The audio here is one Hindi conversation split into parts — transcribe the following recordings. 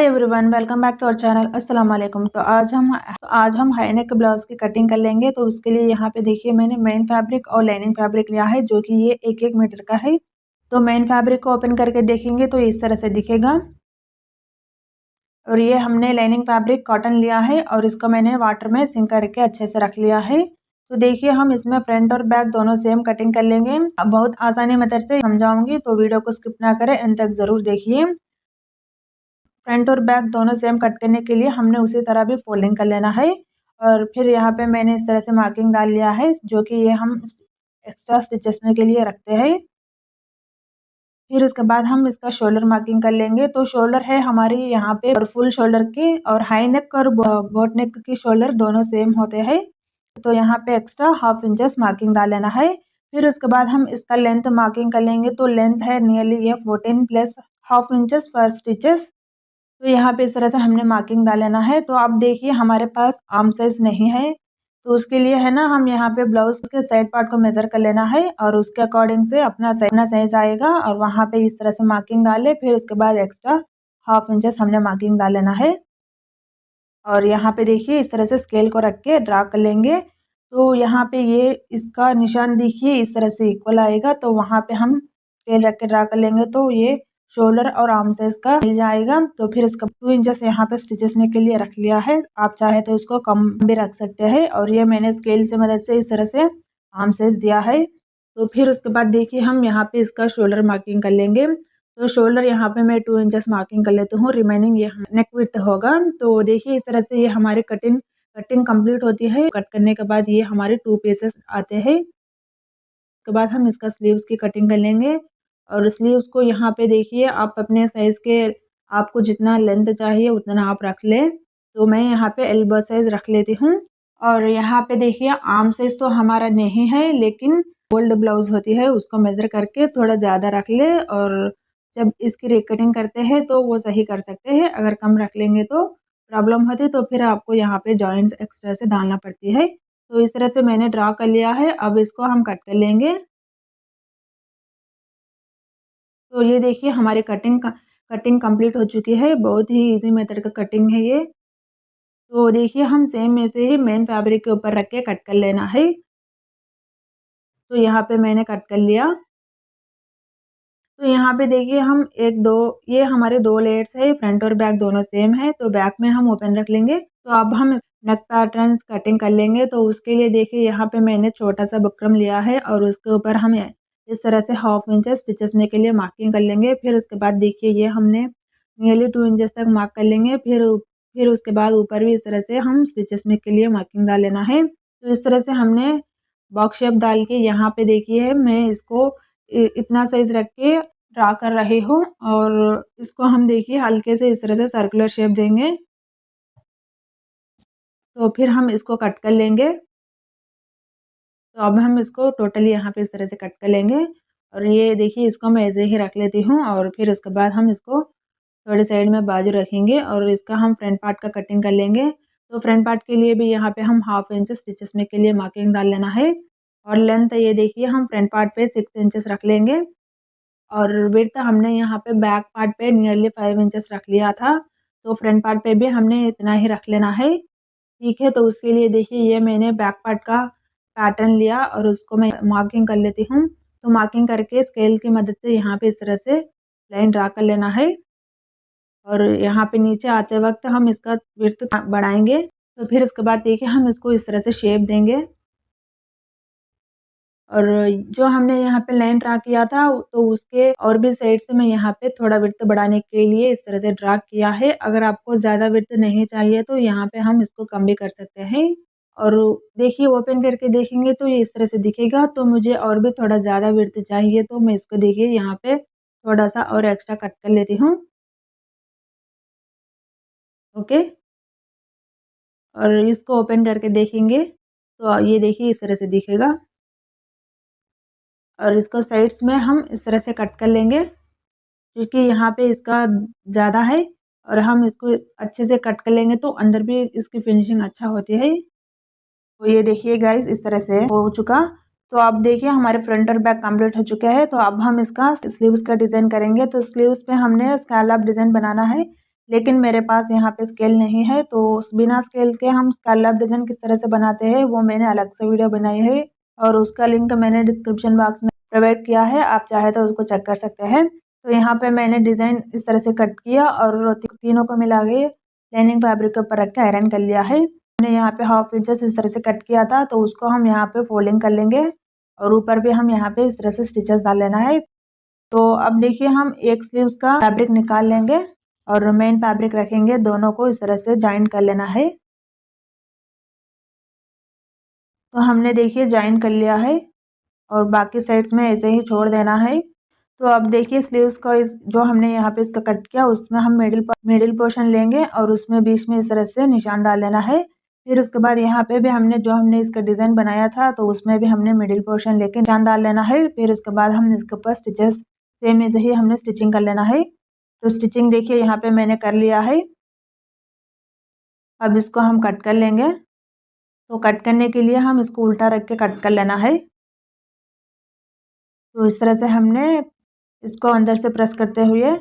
Hi everyone, welcome back to our channel. अस्सलाम वालेकुम। तो आज हम हाई नेक ब्लाउज की कटिंग कर लेंगे। तो उसके लिए यहाँ पे देखिए मैंने मेन फैब्रिक और लाइनिंग फैब्रिक लिया है, जो कि ये 1-1 मीटर का है। तो मेन फैब्रिक को ओपन करके देखेंगे तो इस तरह से दिखेगा। और ये हमने लाइनिंग फैब्रिक कॉटन लिया है और इसको मैंने वाटर में सिंक करके अच्छे से रख लिया है। तो देखिए हम इसमें फ्रंट और बैक दोनों सेम कटिंग कर लेंगे। अब बहुत आसानी मेथड से समझाऊंगी, तो वीडियो को स्किप ना करें, एंड तक जरूर देखिए। फ्रंट और बैक दोनों सेम कट करने के लिए हमने उसी तरह भी फोल्डिंग कर लेना है। और फिर यहाँ पे मैंने इस तरह से मार्किंग डाल लिया है, जो कि ये हम एक्स्ट्रा स्टिचेस के लिए रखते हैं। फिर उसके बाद हम इसका शोल्डर मार्किंग कर लेंगे। तो शोल्डर है हमारे यहाँ पे और फुल शोल्डर के, और हाई नेक और बोट नेक की शोल्डर दोनों सेम होते हैं। तो यहाँ पे एक्स्ट्रा 1/2 इंचेस मार्किंग डाल लेना है। फिर उसके बाद हम इसका लेंथ मार्किंग कर लेंगे। तो लेंथ है नियरली ये 14 प्लस 1/2 इंचेस पर स्टिचेस। तो यहाँ पे इस तरह से हमने मार्किंग डाल लेना है। तो आप देखिए हमारे पास आर्म साइज नहीं है, तो उसके लिए है ना, हम यहाँ पे ब्लाउज के साइड पार्ट को मेजर कर लेना है और उसके अकॉर्डिंग से अपना साइज आएगा और वहाँ पे इस तरह से मार्किंग डाले। फिर उसके बाद एक्स्ट्रा 1/2 इंचेस हमने मार्किंग डाल लेना है। और यहाँ पे देखिए इस तरह से स्केल को रख के ड्रा कर लेंगे। तो यहाँ पे ये इसका निशान देखिए इस तरह से इक्वल आएगा, तो वहाँ पे हम स्केल रख के ड्रा कर लेंगे तो ये शोल्डर और आर्म साइज का मिल जाएगा। तो फिर इसका 2 इंचेस यहाँ पे स्टिचेस में के लिए रख लिया है। आप चाहे तो इसको कम भी रख सकते हैं। और ये मैंने स्केल से मदद से इस तरह से आर्म साइज दिया है। तो फिर उसके बाद देखिए हम यहाँ पे इसका शोल्डर मार्किंग कर लेंगे। तो शोल्डर यहाँ पे मैं 2 इंचेस मार्किंग कर लेती हूँ, रिमेनिंग ये नेक विड्थ होगा। तो देखिए इस तरह से ये हमारी कटिंग कंप्लीट होती है। कट करने के बाद ये हमारे 2 पीसेस आते हैं। उसके बाद हम इसका स्लीव्स की कटिंग कर लेंगे। और स्लीव्स को यहाँ पे देखिए आप अपने साइज के, आपको जितना लेंथ चाहिए उतना आप रख लें। तो मैं यहाँ पे एल्बो साइज रख लेती हूँ। और यहाँ पे देखिए आर्म साइज तो हमारा नहीं है, लेकिन गोल्ड ब्लाउज होती है उसको मेजर करके थोड़ा ज़्यादा रख ले। और जब इसकी रिकटिंग करते हैं तो वो सही कर सकते हैं। अगर कम रख लेंगे तो प्रॉब्लम होती, तो फिर आपको यहाँ पे जॉइंट्स एक्स्ट्रा से डालना पड़ती है। तो इस तरह से मैंने ड्रा कर लिया है। अब इसको हम कट कर लेंगे। तो ये देखिए हमारी कटिंग कंप्लीट हो चुकी है। बहुत ही इजी मेथड का कटिंग है ये। तो देखिए हम सेम में से ही मेन फैब्रिक के ऊपर रख के कट कर लेना है। तो यहाँ पे मैंने कट कर लिया। तो यहाँ पे देखिए हम ये हमारे 2 लेयर्स है, फ्रंट और बैक दोनों सेम है। तो बैक में हम ओपन रख लेंगे। तो अब हम नेक पैटर्न कटिंग कर लेंगे। तो उसके लिए देखिए यहाँ पे मैंने छोटा सा बुकरम लिया है और उसके ऊपर हम इस तरह से 1/2 इंचेस स्टिचेस में के लिए मार्किंग कर लेंगे। फिर उसके बाद देखिए ये हमने नियरली 2 इंचेस तक मार्क कर लेंगे। फिर उसके बाद ऊपर भी इस तरह से हम स्टिचेस में के लिए मार्किंग डाल लेना है। तो इस तरह से हमने बॉक्स शेप डाल के यहाँ पे देखिए मैं इसको इतना साइज रख के ड्रा कर रही हूँ। और इसको हम देखिए हल्के से इस तरह से सर्कुलर शेप देंगे। तो फिर हम इसको कट कर लेंगे। तो अब हम इसको टोटली यहाँ पे इस तरह से कट कर लेंगे। और ये देखिए इसको मैं ऐसे ही रख लेती हूँ। और फिर उसके बाद हम इसको थोड़ी साइड में बाजू रखेंगे और इसका हम फ्रंट पार्ट का कटिंग कर लेंगे। तो फ्रंट पार्ट के लिए भी यहाँ पे हम 1/2 इंच स्टिचेस में के लिए मार्किंग डाल लेना है। और लेंथ ये देखिए हम फ्रंट पार्ट पे 6 इंचेस रख लेंगे। और विड्थ हमने यहाँ पे बैक पार्ट पे नियरली 5 इंचेस रख लिया था। तो फ्रंट पार्ट पे भी हमने इतना ही रख लेना है। ठीक है, तो उसके लिए देखिए ये मैंने बैक पार्ट का पैटर्न लिया और उसको मैं मार्किंग कर लेती हूँ। तो मार्किंग करके स्केल की मदद से यहाँ पे इस तरह से लाइन ड्रा कर लेना है। और यहाँ पे नीचे आते वक्त हम इसका विड्थ बढ़ाएंगे। तो फिर उसके बाद देखिए हम इसको इस तरह से शेप देंगे। और जो हमने यहाँ पे लाइन ड्रा किया था, तो उसके और भी साइड से मैं यहाँ पे थोड़ा विड्थ बढ़ाने के लिए इस तरह से ड्रा किया है। अगर आपको ज़्यादा विड्थ नहीं चाहिए तो यहाँ पे हम इसको कम भी कर सकते हैं। और देखिए ओपन करके देखेंगे तो ये इस तरह से दिखेगा। तो मुझे और भी थोड़ा ज़्यादा विड्थ चाहिए, तो मैं इसको देखिए यहाँ पे थोड़ा सा और एक्स्ट्रा कट कर लेती हूँ। ओके, और इसको ओपन करके देखेंगे तो ये देखिए इस तरह से दिखेगा। और इसको साइड्स में हम इस तरह से कट कर लेंगे, क्योंकि यहाँ पे इसका ज़्यादा है। और हम इसको अच्छे से कट कर लेंगे तो अंदर भी इसकी फिनिशिंग अच्छा होती है। तो ये देखिए गाइस इस तरह से हो चुका। तो अब देखिए हमारे फ्रंट और बैक कंप्लीट हो चुके हैं। तो अब हम इसका स्लीव्स का डिज़ाइन करेंगे। तो स्लीव्स पे हमने स्कैलप डिज़ाइन बनाना है। लेकिन मेरे पास यहाँ पे स्केल नहीं है, तो बिना स्केल के हम स्कैलप डिज़ाइन किस तरह से बनाते हैं वो मैंने अलग से वीडियो बनाई है और उसका लिंक मैंने डिस्क्रिप्शन बॉक्स में प्रोवाइड किया है, आप चाहे तो उसको चेक कर सकते हैं। तो यहाँ पे मैंने डिज़ाइन इस तरह से कट किया और तीनों को मिला के लाइनिंग फैब्रिक के ऊपर रख के आयरन कर लिया है। मैंने यहाँ पे हाफ इंचेस इस तरह से कट किया था, तो उसको हम यहाँ पे फोल्डिंग कर लेंगे और ऊपर भी हम यहाँ पे इस तरह से स्टिचेस डाल लेना है। तो अब देखिए हम एक स्लीव्स का फैब्रिक निकाल लेंगे और मेन फैब्रिक रखेंगे, दोनों को इस तरह से जॉइन कर लेना है। तो हमने देखिए जॉइन कर लिया है और बाकी साइड्स में ऐसे ही छोड़ देना है। तो अब देखिए स्लीव्स का इस जो हमने यहाँ पे इसका कट किया उसमें हम मिडिल पोर्शन लेंगे और उसमें बीच में इस तरह से निशान डाल लेना है। फिर उसके बाद यहाँ पे भी हमने इसका डिज़ाइन बनाया था, तो उसमें भी हमने मिडिल पोर्शन लेके निशान डाल लेना है। फिर उसके बाद हम इसके ऊपर स्टिचेस सेम ऐसे ही हमने स्टिचिंग कर लेना है। तो स्टिचिंग देखिए यहाँ पे मैंने कर लिया है। अब इसको हम कट कर लेंगे। तो कट करने के लिए हम इसको उल्टा रख के कट कर लेना है। तो इस तरह से हमने इसको अंदर से प्रेस करते हुए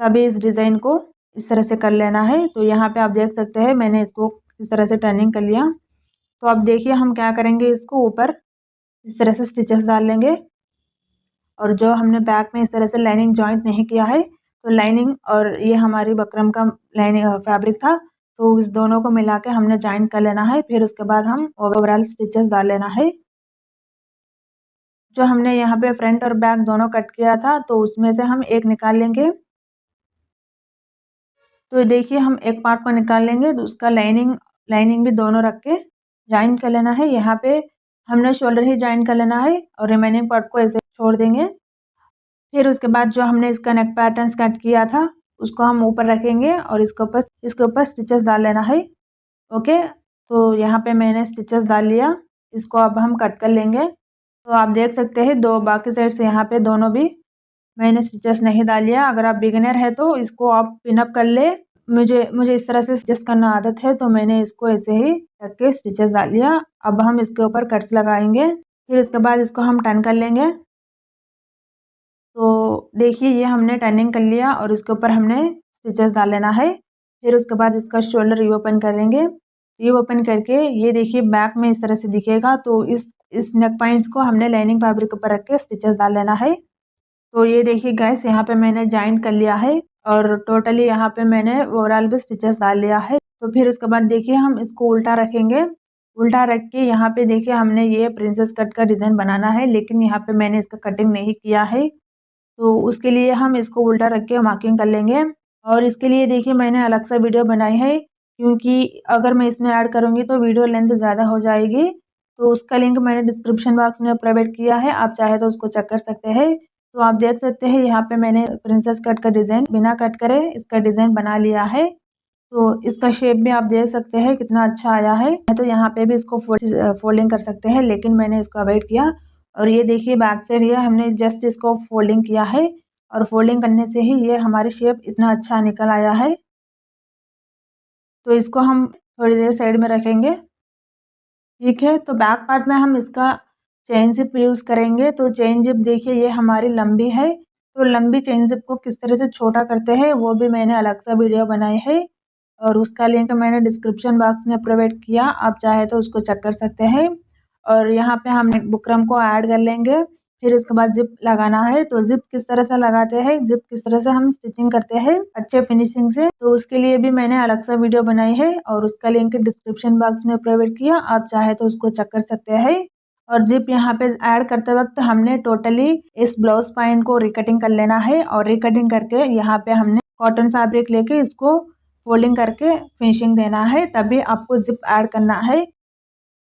तभी इस डिज़ाइन को इस तरह से कर लेना है। तो यहाँ पे आप देख सकते हैं मैंने इसको इस तरह से टर्निंग कर लिया। तो अब देखिए हम क्या करेंगे, इसको ऊपर इस तरह से स्टिचेस डाल लेंगे और जो हमने बैक में इस तरह से लाइनिंग जॉइंट नहीं किया है, तो लाइनिंग और ये हमारी बकरम का लाइनिंग फैब्रिक था, तो इस दोनों को मिला के हमने जॉइंट कर लेना है। फिर उसके बाद हम ओवरऑल स्टिचेस डाल लेना है। जो हमने यहाँ पे फ्रंट और बैक दोनों कट किया था, तो उसमें से हम एक निकाल लेंगे। तो देखिए हम एक पार्ट को निकाल लेंगे, तो उसका लाइनिंग भी दोनों रख के जॉइन कर लेना है। यहाँ पे हमने शोल्डर ही जॉइन कर लेना है और रिमेनिंग पार्ट को ऐसे छोड़ देंगे। फिर उसके बाद जो हमने इसका नेक पैटर्न कट किया था उसको हम ऊपर रखेंगे और इसके ऊपर स्टिचेस डाल लेना है। ओके, तो यहाँ पे मैंने स्टिचेस डाल लिया, इसको अब हम कट कर लेंगे। तो आप देख सकते हैं दो बाकी साइड से यहाँ पे दोनों भी मैंने स्टिचेस नहीं डाल लिया। अगर आप बिगिनर है तो इसको आप पिनअप कर ले। मुझे इस तरह से स्टिच करना आदत है, तो मैंने इसको ऐसे ही रख के स्टिचेस डाल लिया। अब हम इसके ऊपर कट्स लगाएंगे, फिर उसके बाद इसको हम टर्न कर लेंगे। तो देखिए ये हमने टर्निंग कर लिया और इसके ऊपर हमने स्टिचेस डाल लेना है। फिर उसके बाद इसका शोल्डर रीओपन करेंगे। रीओपन करके ये देखिए बैक में इस तरह से दिखेगा, तो इस नेक पॉइंट्स को हमने लाइनिंग फैब्रिक के ऊपर रख के स्टिचेस डाल लेना है। तो ये देखिए गाइस यहाँ पे मैंने जॉइंट कर लिया है और टोटली यहाँ पे मैंने ओवरऑल भी स्टिचेस डाल लिया है। तो फिर उसके बाद देखिए हम इसको उल्टा रखेंगे। उल्टा रख के यहाँ पे देखिए हमने ये प्रिंसेस कट का डिज़ाइन बनाना है, लेकिन यहाँ पे मैंने इसका कटिंग नहीं किया है, तो उसके लिए हम इसको उल्टा रख के मार्किंग कर लेंगे। और इसके लिए देखिए मैंने अलग से वीडियो बनाई है, क्योंकि अगर मैं इसमें ऐड करूँगी तो वीडियो लेंथ ज़्यादा हो जाएगी। तो उसका लिंक मैंने डिस्क्रिप्शन बॉक्स में प्रोवाइड किया है, आप चाहे तो उसको चेक कर सकते हैं। तो आप देख सकते हैं यहाँ पे मैंने प्रिंसेस कट का डिज़ाइन बिना कट करे इसका डिज़ाइन बना लिया है। तो इसका शेप भी आप देख सकते हैं कितना अच्छा आया है। तो यहाँ पे भी इसको फोल्डिंग कर सकते हैं, लेकिन मैंने इसको अवॉइड किया। और ये देखिए बैक साइड ये हमने जस्ट इसको फोल्डिंग किया है और फोल्डिंग करने से ही ये हमारी शेप इतना अच्छा निकल आया है। तो इसको हम थोड़ी देर साइड में रखेंगे। ठीक है, तो बैक पार्ट में हम इसका चेन जिप यूज़ करेंगे। तो चेन जिप देखिए ये हमारी लंबी है, तो लंबी चेन जिप को किस तरह से छोटा करते हैं वो भी मैंने अलग सा वीडियो बनाई है और उसका लिंक मैंने डिस्क्रिप्शन बॉक्स में प्रोवाइड किया, आप चाहे तो उसको चेक कर सकते हैं। और यहाँ पे हम बुकरम को ऐड कर लेंगे। फिर इसके बाद जिप लगाना है। तो जिप किस तरह से लगाते हैं, जिप किस तरह से हम स्टिचिंग करते हैं अच्छे फिनिशिंग से, तो उसके लिए भी मैंने अलग सा वीडियो बनाई है और उसका लिंक डिस्क्रिप्शन बॉक्स में प्रोवाइड किया, आप चाहे तो उसको चेक कर सकते हैं। और जिप यहाँ पे ऐड करते वक्त हमने टोटली इस ब्लाउज पॉइंट को रिकटिंग कर लेना है और रिकटिंग करके यहाँ पे हमने कॉटन फैब्रिक लेके इसको फोल्डिंग करके फिनिशिंग देना है, तभी आपको जिप ऐड करना है।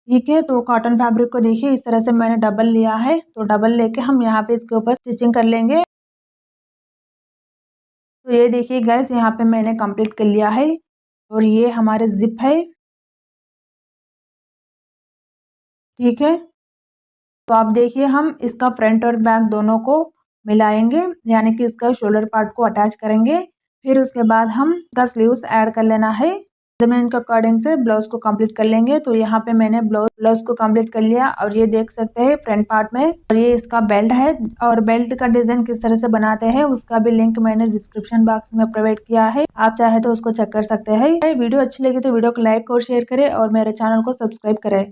ठीक है, तो कॉटन फैब्रिक को देखिए इस तरह से मैंने डबल लिया है, तो डबल लेके हम यहाँ पे इसके ऊपर स्टिचिंग कर लेंगे। तो ये देखिए गाइस यहाँ पे मैंने कंप्लीट कर लिया है और ये हमारे जिप है। ठीक है, तो आप देखिए हम इसका फ्रंट और बैक दोनों को मिलाएंगे, यानी कि इसका शोल्डर पार्ट को अटैच करेंगे। फिर उसके बाद हम इसका स्लीव्स ऐड कर लेना है। मेजरमेंट के अकॉर्डिंग से ब्लाउज को कंप्लीट कर लेंगे। तो यहाँ पे मैंने ब्लाउज को कंप्लीट कर लिया और ये देख सकते हैं फ्रंट पार्ट में, और ये इसका बेल्ट है और बेल्ट का डिजाइन किस तरह से बनाते हैं उसका भी लिंक मैंने डिस्क्रिप्शन बॉक्स में प्रोवाइड किया है, आप चाहे तो उसको चेक कर सकते हैं। वीडियो अच्छी लगी तो वीडियो को लाइक और शेयर करें और मेरे चैनल को सब्सक्राइब करें।